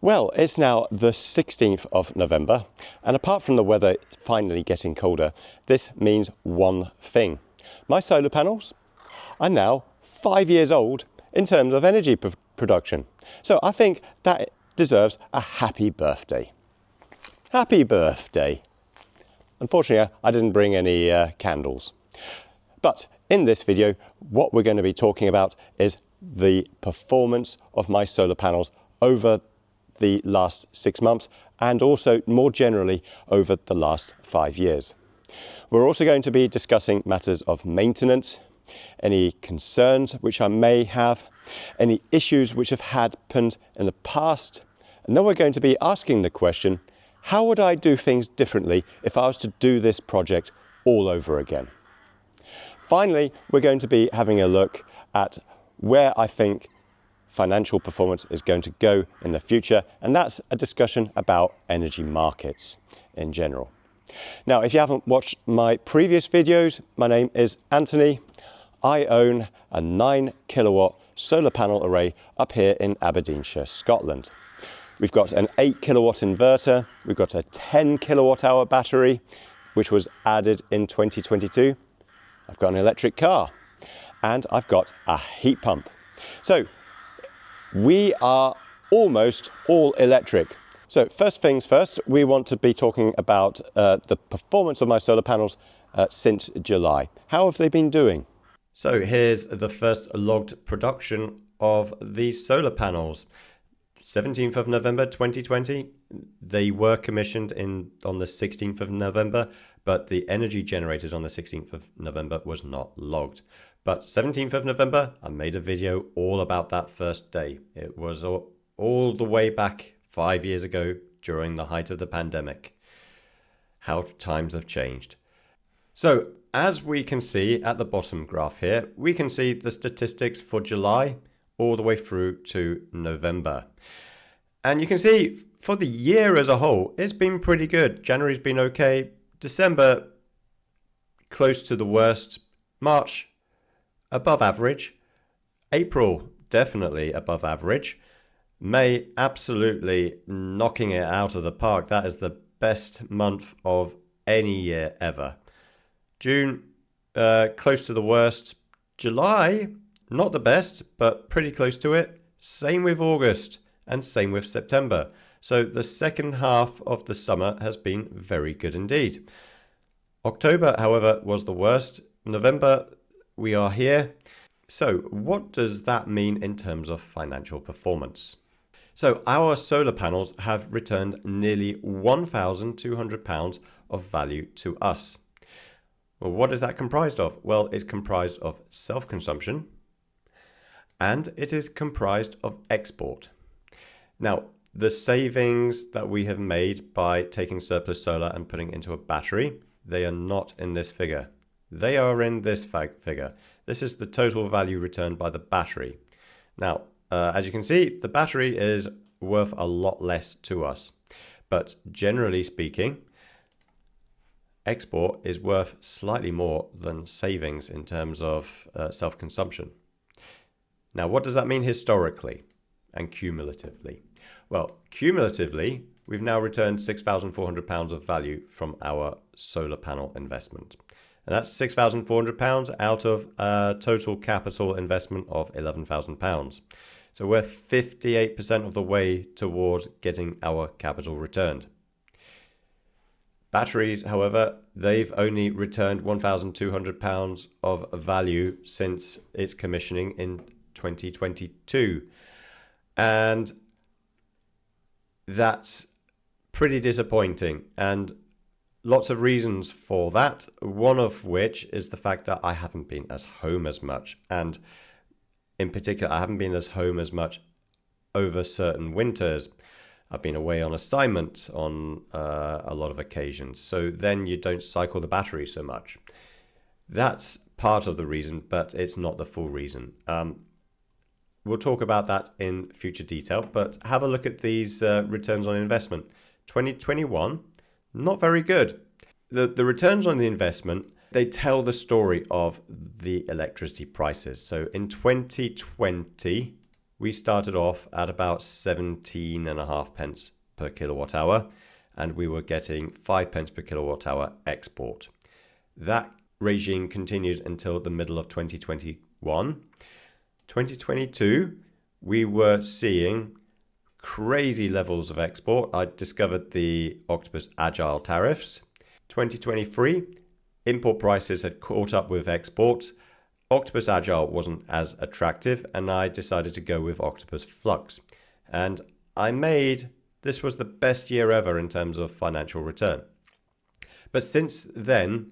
Well, it's now the 16th of November, and apart from the weather finally getting colder, this means one thing. My solar panels are now 5 years old in terms of energy production. So I think that deserves a happy birthday. Happy birthday. Unfortunately, I didn't bring any candles. But in this video, what we're going to be talking about is the performance of my solar panels over the last 6 months and also more generally over the last 5 years. We're also going to be discussing matters of maintenance, any concerns which I may have, any issues which have happened in the past, and then we're going to be asking the question, how would I do things differently if I was to do this project all over again? Finally, we're going to be having a look at where I think financial performance is going to go in the future, and that's a discussion about energy markets in general. Now, if you haven't watched my previous videos, my name is Anthony. I own a 9 kilowatt solar panel array up here in Aberdeenshire, Scotland. We've got an 8 kilowatt inverter, we've got a 10 kilowatt hour battery, which was added in 2022. I've got an electric car, and I've got a heat pump. So we are almost all electric. So first things first, we want to be talking about the performance of my solar panels since July. How have they been doing? So here's the first logged production of these solar panels. 17th of November 2020, they were commissioned on the 16th of November, but the energy generated on the 16th of November was not logged. But 17th of November, I made a video all about that first day. It was all the way back 5 years ago during the height of the pandemic. How times have changed. So as we can see at the bottom graph here, we can see the statistics for July all the way through to November. And you can see for the year as a whole, it's been pretty good. January's been okay. December, close to the worst. March, above average. April, definitely above average. May, absolutely knocking it out of the park. That is the best month of any year ever. June, close to the worst. July, not the best, but pretty close to it. Same with August and same with September. So the second half of the summer has been very good indeed. October, however, was the worst. November, we are here. So what does that mean in terms of financial performance? So our solar panels have returned nearly £1,200 of value to us. Well, what is that comprised of? Well, it's comprised of self-consumption, and it is comprised of export. Now, the savings that we have made by taking surplus solar and putting it into a battery, they are not in this figure. They are in this figure. This is the total value returned by the battery. Now, as you can see, the battery is worth a lot less to us. But generally speaking, export is worth slightly more than savings in terms of self-consumption. Now, what does that mean historically and cumulatively? Well, cumulatively, we've now returned £6,400 of value from our solar panel investment. And that's £6,400 out of a total capital investment of £11,000. So we're 58% of the way towards getting our capital returned. Batteries, however, they've only returned £1,200 of value since its commissioning in 2022. And that's pretty disappointing. And lots of reasons for that, one of which is the fact that I haven't been as home as much. And in particular, I haven't been as home as much over certain winters. I've been away on assignment on a lot of occasions. So then you don't cycle the battery so much. That's part of the reason, but it's not the full reason. We'll talk about that in future detail, but have a look at these returns on investment. 2021, not very good. The returns on the investment, they tell the story of the electricity prices. So in 2020, we started off at about 17.5 pence per kilowatt hour, and we were getting 5 pence per kilowatt hour export. That regime continued until the middle of 2021. 2022, we were seeing crazy levels of export. I discovered the Octopus Agile tariffs. 2023, import prices had caught up with exports. Octopus Agile wasn't as attractive, and I decided to go with Octopus Flux. And this was the best year ever in terms of financial return. But since then,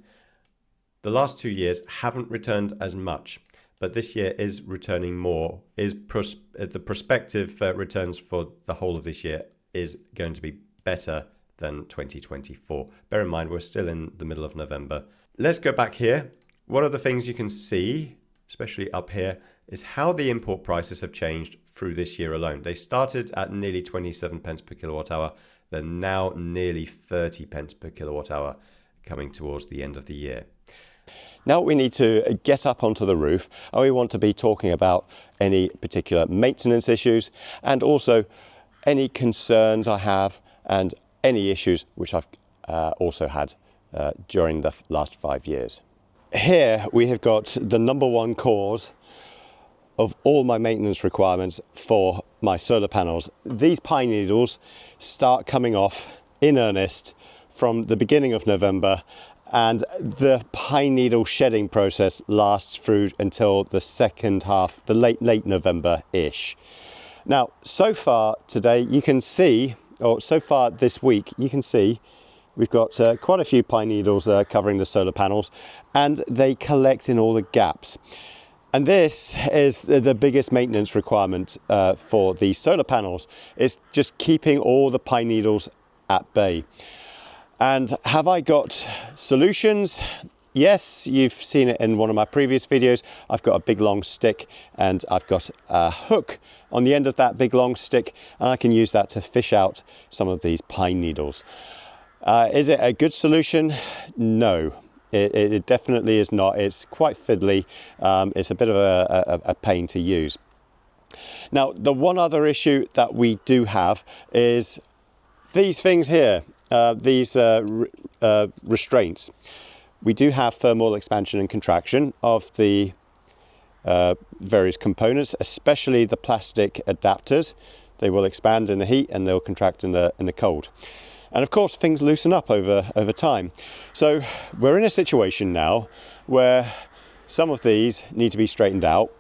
the last 2 years haven't returned as much, but this year is returning more. The prospective returns for the whole of this year is going to be better than 2024. Bear in mind, we're still in the middle of November. Let's go back here. One of the things you can see, especially up here, is how the import prices have changed through this year alone. They started at nearly 27 pence per kilowatt hour. They're now nearly 30 pence per kilowatt hour coming towards the end of the year. Now we need to get up onto the roof, and we want to be talking about any particular maintenance issues and also any concerns I have and any issues which I've also had during the last 5 years. Here we have got the number one cause of all my maintenance requirements for my solar panels. These pine needles start coming off in earnest from the beginning of November, and the pine needle shedding process lasts through until the second half, the late November-ish. Now, so far today, you can see, or so far this week, you can see we've got quite a few pine needles covering the solar panels, and they collect in all the gaps. And this is the biggest maintenance requirement for the solar panels. It's just keeping all the pine needles at bay. And have I got solutions? Yes, you've seen it in one of my previous videos. I've got a big long stick, and I've got a hook on the end of that big long stick, and I can use that to fish out some of these pine needles. Is it a good solution? No, it definitely is not. It's quite fiddly. It's a bit of a pain to use. Now, the one other issue that we do have is these things here. These restraints. We do have thermal expansion and contraction of the various components, especially the plastic adapters. They will expand in the heat and they'll contract in the cold. And of course, things loosen up over time. So we're in a situation now where some of these need to be straightened out.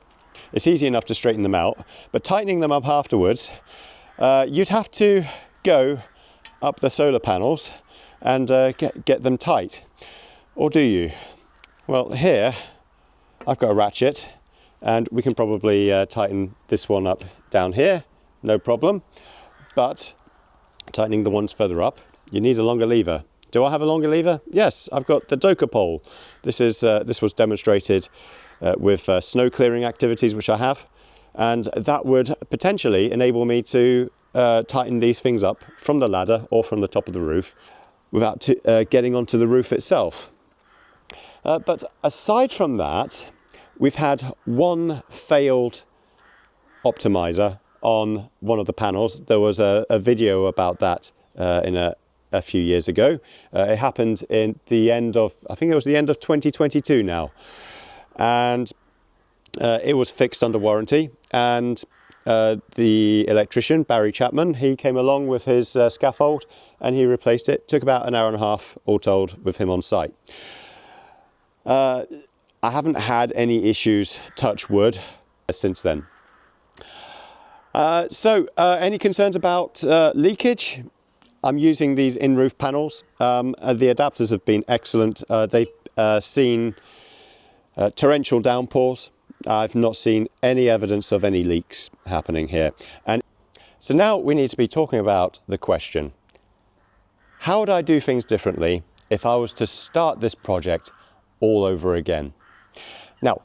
It's easy enough to straighten them out, but tightening them up afterwards, you'd have to go up the solar panels and get them tight. Or do you? Well, here I've got a ratchet, and we can probably tighten this one up down here, no problem. But tightening the ones further up, you need a longer lever. Do I have a longer lever? Yes, I've got the Doka pole. This was demonstrated with snow clearing activities, which I have, and that would potentially enable me to tighten these things up from the ladder or from the top of the roof without getting onto the roof itself. But aside from that, we've had one failed optimizer on one of the panels. There was a video about that in a few years ago. It happened in the end of, I think it was the end of 2022 now. And it was fixed under warranty, and the electrician, Barry Chapman, he came along with his scaffold and he replaced it. Took about an hour and a half all told with him on site. I haven't had any issues, touch wood, since then. Any concerns about leakage? I'm using these in-roof panels. The adapters have been excellent. They've seen torrential downpours. I've not seen any evidence of any leaks happening here. And so now we need to be talking about the question, how would I do things differently if I was to start this project all over again? Now,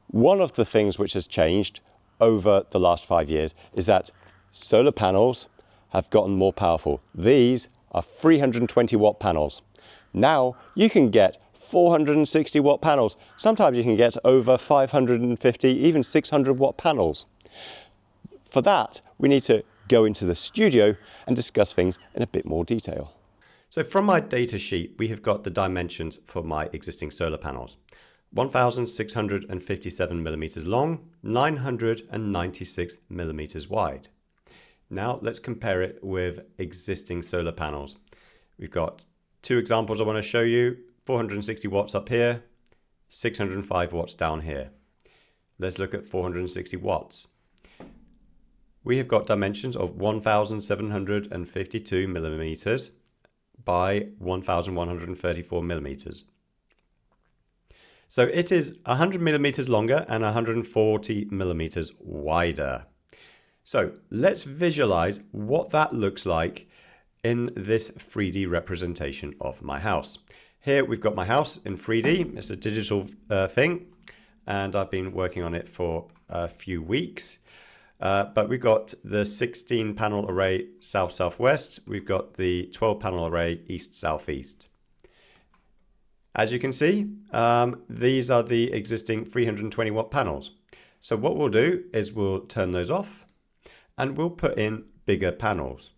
one of the things which has changed over the last 5 years is that solar panels have gotten more powerful. These are 320 watt panels. Now you can get 460 watt panels. Sometimes you can get over 550, even 600 watt panels. For that, we need to go into the studio and discuss things in a bit more detail. So from my data sheet, we have got the dimensions for my existing solar panels. 1,657 millimeters long, 996 millimeters wide. Now let's compare it with existing solar panels. We've got two examples I want to show you. 460 watts up here, 605 watts down here. Let's look at 460 watts. We have got dimensions of 1,752 millimeters by 1,134 millimeters. So it is 100 millimeters longer and 140 millimeters wider. So let's visualize what that looks like in this 3D representation of my house. Here we've got my house in 3D. It's a digital thing, and I've been working on it for a few weeks. But we've got the 16 panel array south-southwest. We've got the 12 panel array east-southeast. As you can see, these are the existing 320 watt panels. So what we'll do is we'll turn those off and we'll put in bigger panels.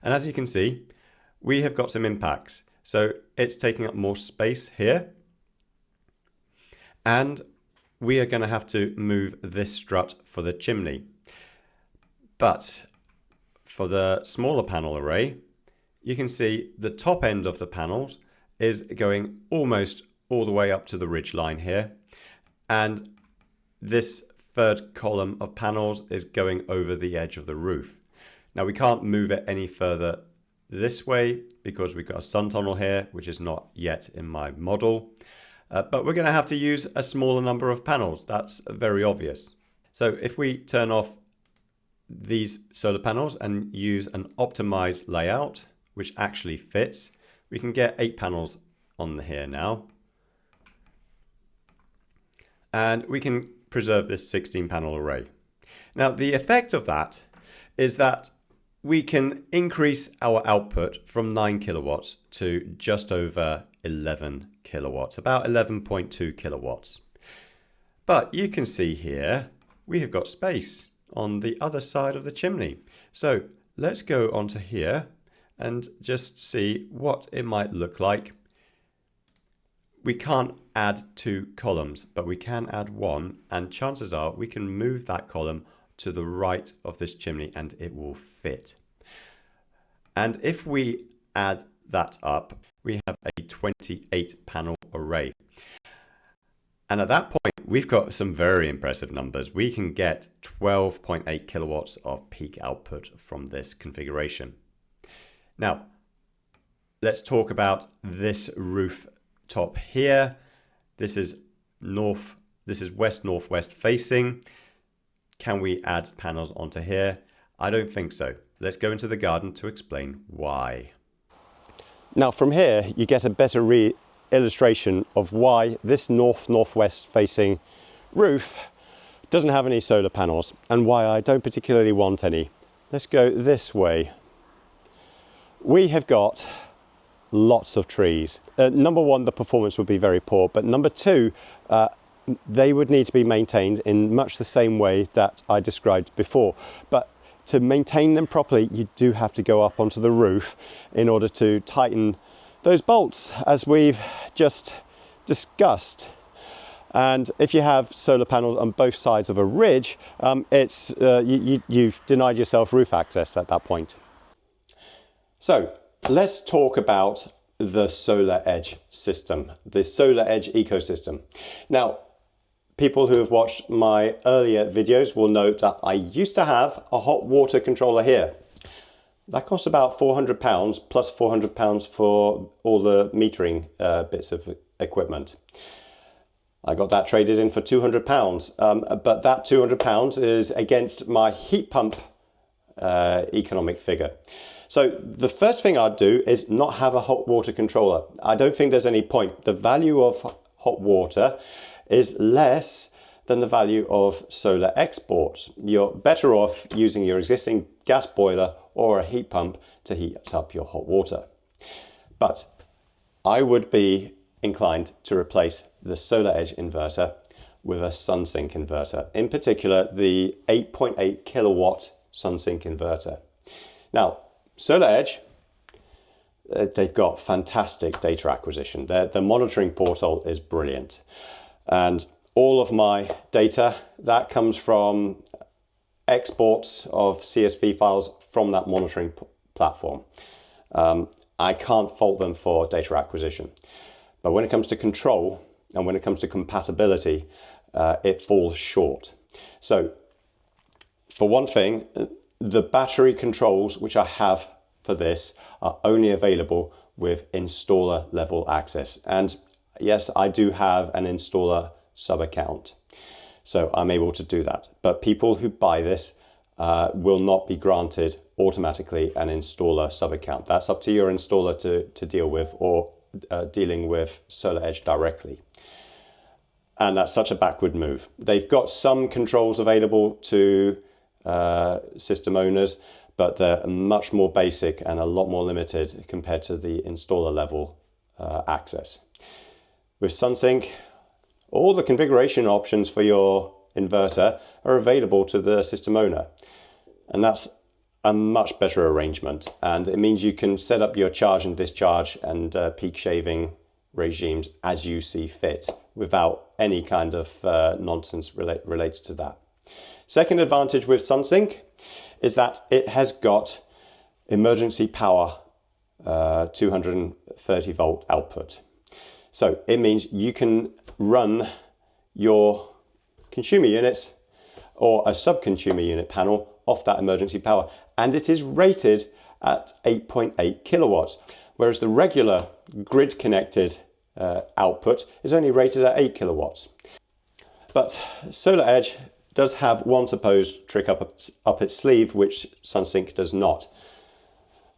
And as you can see, we have got some impacts. So it's taking up more space here. And we are going to have to move this strut for the chimney. But for the smaller panel array, you can see the top end of the panels is going almost all the way up to the ridge line here. And this third column of panels is going over the edge of the roof. Now we can't move it any further this way because we've got a sun tunnel here, which is not yet in my model. But we're going to have to use a smaller number of panels. That's very obvious. So if we turn off these solar panels and use an optimized layout, which actually fits, we can get 8 panels on here now. And we can preserve this 16 panel array. Now the effect of that is that we can increase our output from 9 kilowatts to just over 11 kilowatts, about 11.2 kilowatts. But you can see here, we have got space on the other side of the chimney. So let's go onto here and just see what it might look like. We can't add 2 columns, but we can add 1, and chances are we can move that column to the right of this chimney and it will fit. And if we add that up, we have a 28 panel array. And at that point, we've got some very impressive numbers. We can get 12.8 kilowatts of peak output from this configuration. Now, let's talk about this roof top here. This is west-northwest facing. Can we add panels onto here? I don't think so. Let's go into the garden to explain why. Now from here, you get a better illustration of why this north-northwest facing roof doesn't have any solar panels and why I don't particularly want any. Let's go this way. We have got lots of trees. Number one, the performance would be very poor, but number two, they would need to be maintained in much the same way that I described before. But to maintain them properly, you do have to go up onto the roof in order to tighten those bolts, as we've just discussed. And if you have solar panels on both sides of a ridge, you've denied yourself roof access at that point. So let's talk about the solar edge system, the solar edge ecosystem. Now, people who have watched my earlier videos will know that I used to have a hot water controller here. That cost about £400 plus £400 for all the metering bits of equipment. I got that traded in for £200, but that £200 is against my heat pump economic figure. So the first thing I'd do is not have a hot water controller. I don't think there's any point. The value of hot water is less than the value of solar exports. You're better off using your existing gas boiler or a heat pump to heat up your hot water. But I would be inclined to replace the solar edge inverter with a SunSync inverter, in particular the 8.8 kilowatt SunSync inverter. Now, SolarEdge, they've got fantastic data acquisition. The monitoring portal is brilliant. And all of my data, that comes from exports of CSV files from that monitoring platform. I can't fault them for data acquisition. But when it comes to control and when it comes to compatibility, it falls short. So, for one thing, the battery controls which I have for this are only available with installer level access. And yes, I do have an installer sub account, so I'm able to do that. But people who buy this will not be granted automatically an installer sub account. That's up to your installer to deal with, or dealing with SolarEdge directly. And that's such a backward move. They've got some controls available to system owners, but they're much more basic and a lot more limited compared to the installer level access. With SunSync, all the configuration options for your inverter are available to the system owner. And that's a much better arrangement. And it means you can set up your charge and discharge and peak shaving regimes as you see fit, without any kind of nonsense related to that. Second advantage with SunSync is that it has got emergency power 230 volt output. So it means you can run your consumer units or a sub-consumer unit panel off that emergency power, and it is rated at 8.8 kilowatts, whereas the regular grid connected output is only rated at 8 kilowatts. But SolarEdge does have one supposed trick up its sleeve, which SunSync does not.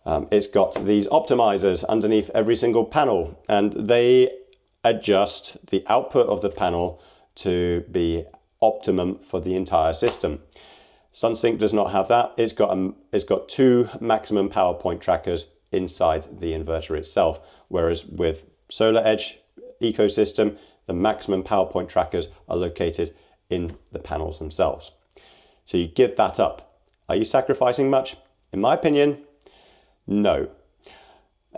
It's got these optimizers underneath every single panel, and they adjust the output of the panel to be optimum for the entire system. SunSync does not have that. It's got two maximum power point trackers inside the inverter itself, whereas with SolarEdge ecosystem, the maximum power point trackers are located in the panels themselves. So you give that up. Are you sacrificing much? In my opinion, no.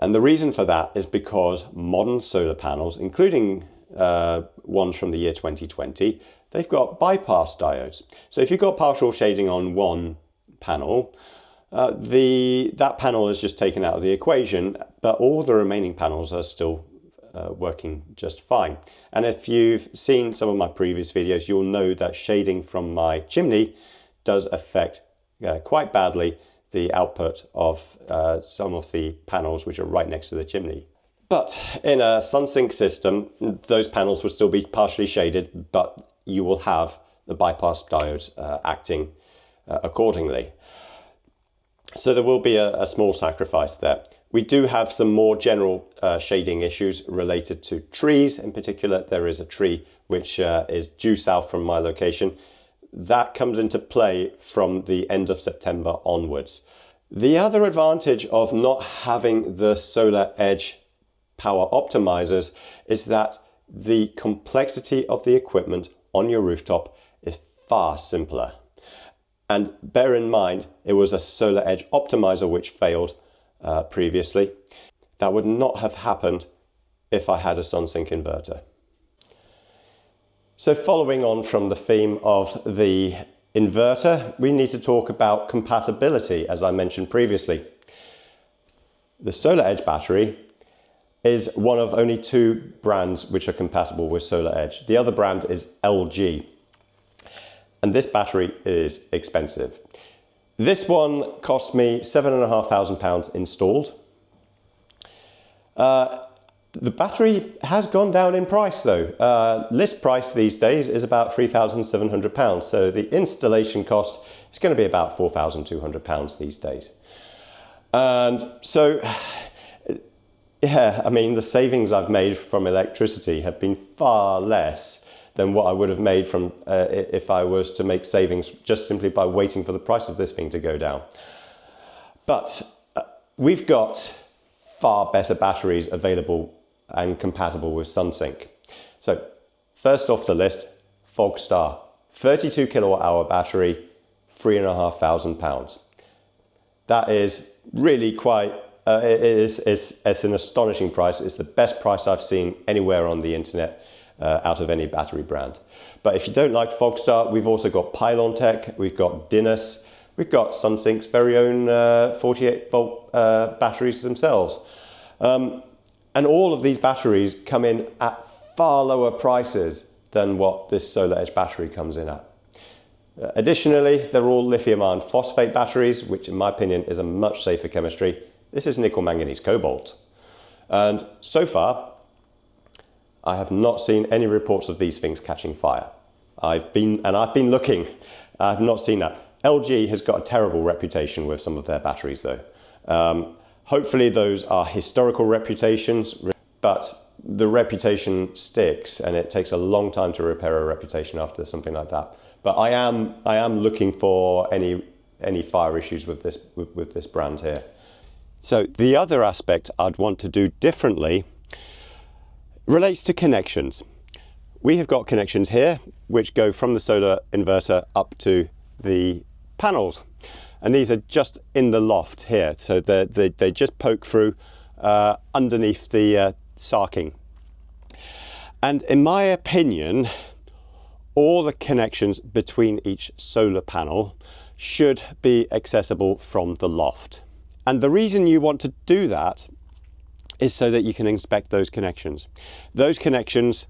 And the reason for that is because modern solar panels, including ones from the year 2020, they've got bypass diodes. So if you've got partial shading on one panel, that panel is just taken out of the equation, but all the remaining panels are still working just fine. And if you've seen some of my previous videos, you'll know that shading from my chimney does affect quite badly the output of some of the panels which are right next to the chimney. But in a SunSync system, those panels would still be partially shaded, but you will have the bypass diodes acting accordingly. So there will be a small sacrifice there. We do have some more general shading issues related to trees. In particular, there is a tree which is due south from my location. That comes into play from the end of September onwards. The other advantage of not having the SolarEdge power optimizers is that the complexity of the equipment on your rooftop is far simpler. And bear in mind, it was a SolarEdge optimizer which failed previously. That would not have happened if I had a SunSync inverter. So following on from the theme of the inverter, we need to talk about compatibility, as I mentioned previously. The SolarEdge battery is one of only two brands which are compatible with SolarEdge. The other brand is LG. And this battery is expensive. This one cost me £7,500 installed. The battery has gone down in price though. List price these days is about £3,700. So the installation cost is going to be about £4,200 these days. And so, yeah, I mean, the savings I've made from electricity have been far less than what I would have made from if I was to make savings just simply by waiting for the price of this thing to go down. But we've got far better batteries available and compatible with SunSync. So first off the list, Fogstar, 32 kilowatt hour battery, £3,500. That is really quite, it's an astonishing price. It's the best price I've seen anywhere on the internet out of any battery brand. But if you don't like Fogstar, we've also got Pylon Tech, we've got Dinas, we've got Sunsync's very own 48 volt batteries themselves. And all of these batteries come in at far lower prices than what this Solar Edge battery comes in at. Additionally, they're all lithium iron phosphate batteries, which in my opinion is a much safer chemistry. This is nickel manganese cobalt. And so far, I have not seen any reports of these things catching fire. I've been looking, I've not seen that. LG has got a terrible reputation with some of their batteries though. Hopefully those are historical reputations, but the reputation sticks and it takes a long time to repair a reputation after something like that. But I am looking for any fire issues with this brand here. So the other aspect I'd want to do differently relates to connections. We have got connections here which go from the solar inverter up to the panels, and these are just in the loft here, so they just poke through underneath the sarking. And in my opinion, all the connections between each solar panel should be accessible from the loft. And the reason you want to do that is so that you can inspect those connections. Those connections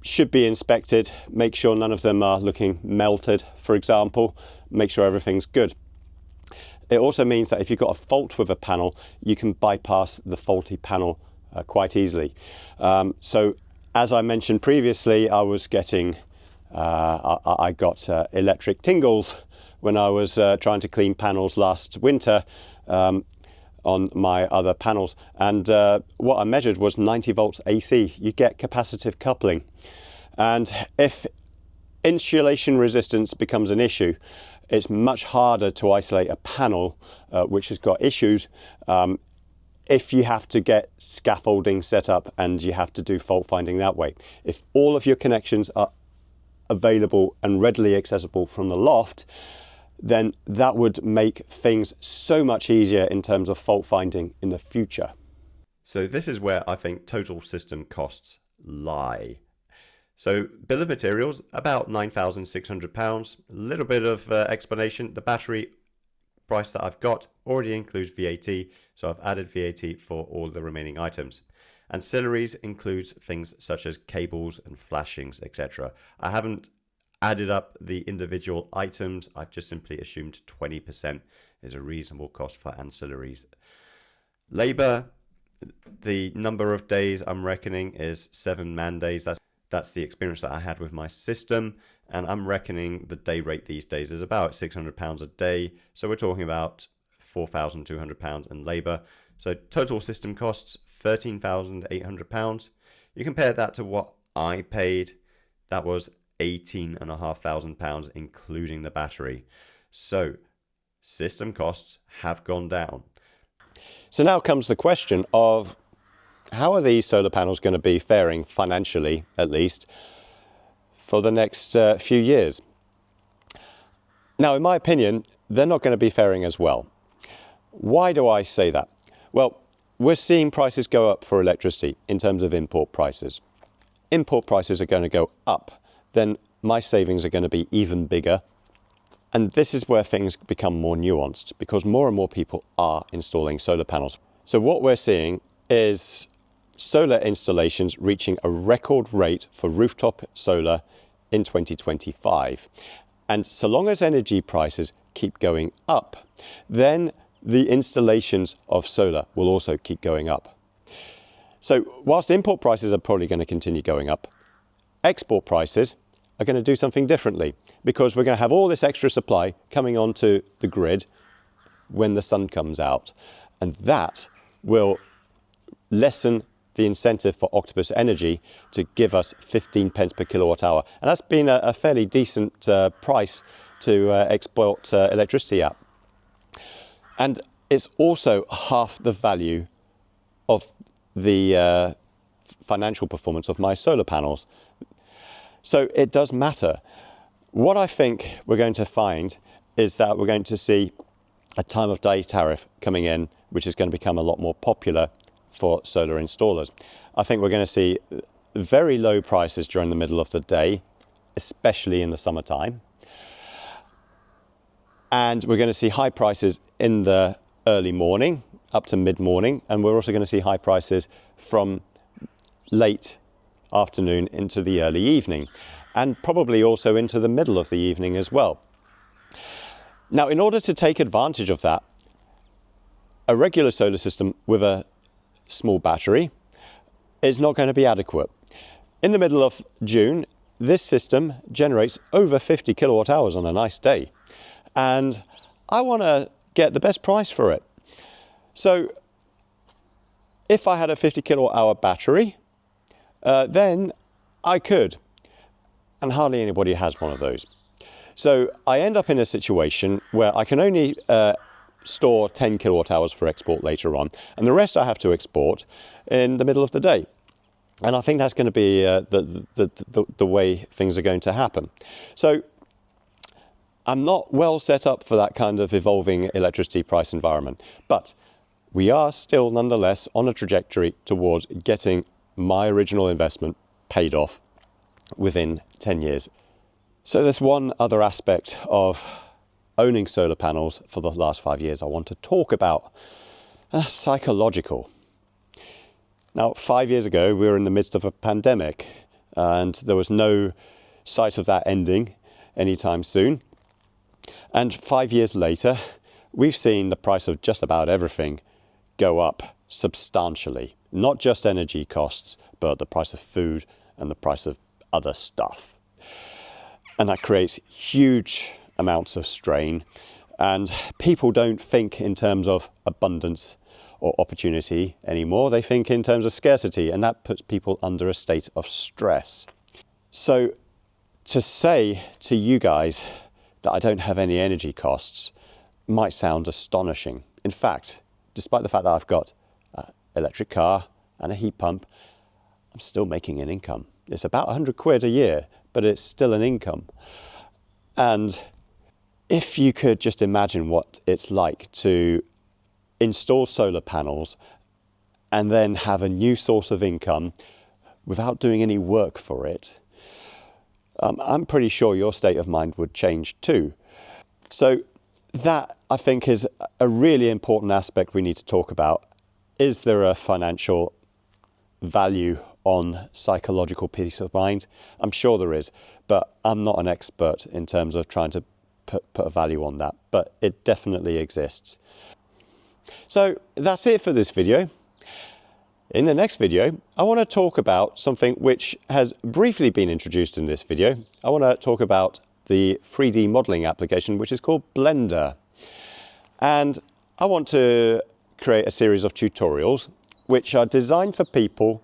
should be inspected, make sure none of them are looking melted, for example, make sure everything's good. It also means that if you've got a fault with a panel, you can bypass the faulty panel quite easily. So as I mentioned previously, I was getting, I got electric tingles when I was trying to clean panels last winter on my other panels. And what I measured was 90 volts AC. You get capacitive coupling. And if insulation resistance becomes an issue, it's much harder to isolate a panel which has got issues if you have to get scaffolding set up and you have to do fault finding that way. If all of your connections are available and readily accessible from the loft, then that would make things so much easier in terms of fault finding in the future. So this is where I think total system costs lie. So bill of materials, about £9,600. A little bit of explanation. The battery price that I've got already includes VAT, so I've added VAT for all the remaining items. Ancillaries includes things such as cables and flashings, etc. I haven't added up the individual items. I've just simply assumed 20% is a reasonable cost for ancillaries. Labor, the number of days I'm reckoning is 7 man days. That's the experience that I had with my system, and I'm reckoning the day rate these days is about £600 a day. So we're talking about £4,200 in labor. So total system costs £13,800. You compare that to what I paid, that was £18,500 including the battery. So system costs have gone down. So now comes the question of how are these solar panels going to be faring financially, at least, for the next few years? Now, in my opinion, they're not going to be faring as well. Why do I say that? Well, we're seeing prices go up for electricity in terms of import prices. Import prices are going to go up, then my savings are going to be even bigger. And this is where things become more nuanced because more and more people are installing solar panels. So what we're seeing is solar installations reaching a record rate for rooftop solar in 2025. And so long as energy prices keep going up, then the installations of solar will also keep going up. So whilst import prices are probably going to continue going up, export prices are going to do something differently because we're going to have all this extra supply coming onto the grid when the sun comes out. And that will lessen the incentive for Octopus Energy to give us 15 pence per kilowatt hour. And that's been a fairly decent price to export electricity at. And it's also half the value of the financial performance of my solar panels. So it does matter. What I think we're going to find is that we're going to see a time of day tariff coming in, which is going to become a lot more popular for solar installers. I think we're going to see very low prices during the middle of the day, especially in the summertime. And we're going to see high prices in the early morning up to mid-morning. And we're also going to see high prices from late afternoon into the early evening, and probably also into the middle of the evening as well. Now, in order to take advantage of that, a regular solar system with a small battery is not going to be adequate. In the middle of June, this system generates over 50 kilowatt hours on a nice day, and I want to get the best price for it. So if I had a 50 kilowatt hour battery, then I could, and hardly anybody has one of those. So I end up in a situation where I can only store 10 kilowatt hours for export later on, and the rest I have to export in the middle of the day. And I think that's going to be the way things are going to happen. So I'm not well set up for that kind of evolving electricity price environment, but we are still nonetheless on a trajectory towards getting my original investment paid off within 10 years. So there's one other aspect of owning solar panels for the last 5 years I want to talk about, psychological. Now, 5 years ago, we were in the midst of a pandemic, and there was no sight of that ending anytime soon. And 5 years later, we've seen the price of just about everything go up substantially. Not just energy costs, but the price of food and the price of other stuff. And that creates huge amounts of strain. And people don't think in terms of abundance or opportunity anymore. They think in terms of scarcity, and that puts people under a state of stress. So to say to you guys that I don't have any energy costs might sound astonishing. In fact, despite the fact that I've got electric car and a heat pump, I'm still making an income. It's about 100 quid a year, but it's still an income. And if you could just imagine what it's like to install solar panels and then have a new source of income without doing any work for it, I'm pretty sure your state of mind would change too. So that, I think, is a really important aspect we need to talk about. Is there a financial value on psychological peace of mind? I'm sure there is, but I'm not an expert in terms of trying to put a value on that, but it definitely exists. So that's it for this video. In the next video, I want to talk about something which has briefly been introduced in this video. I want to talk about the 3D modeling application, which is called Blender. And I want to create a series of tutorials which are designed for people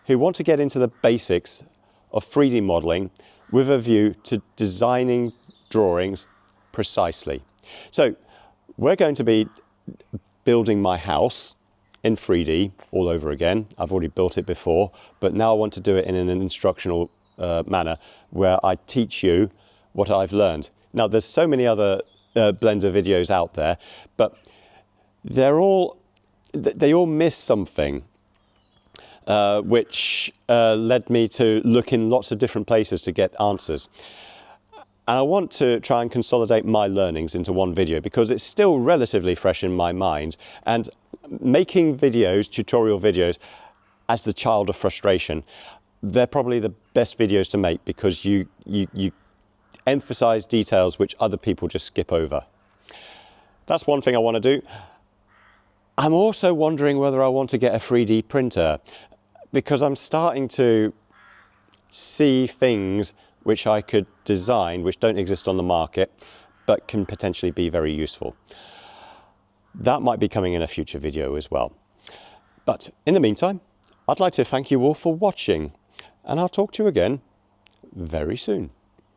who want to get into the basics of 3D modeling with a view to designing drawings precisely. So we're going to be building my house in 3D all over again. I've already built it before, but now I want to do it in an instructional manner where I teach you what I've learned. Now, there's so many other Blender videos out there, but they all miss something, which led me to look in lots of different places to get answers. And I want to try and consolidate my learnings into one video because it's still relatively fresh in my mind. And making videos, tutorial videos, as the child of frustration, they're probably the best videos to make because you emphasize details which other people just skip over. That's one thing I want to do. I'm also wondering whether I want to get a 3D printer because I'm starting to see things which I could design, which don't exist on the market, but can potentially be very useful. That might be coming in a future video as well. But in the meantime, I'd like to thank you all for watching, and I'll talk to you again very soon.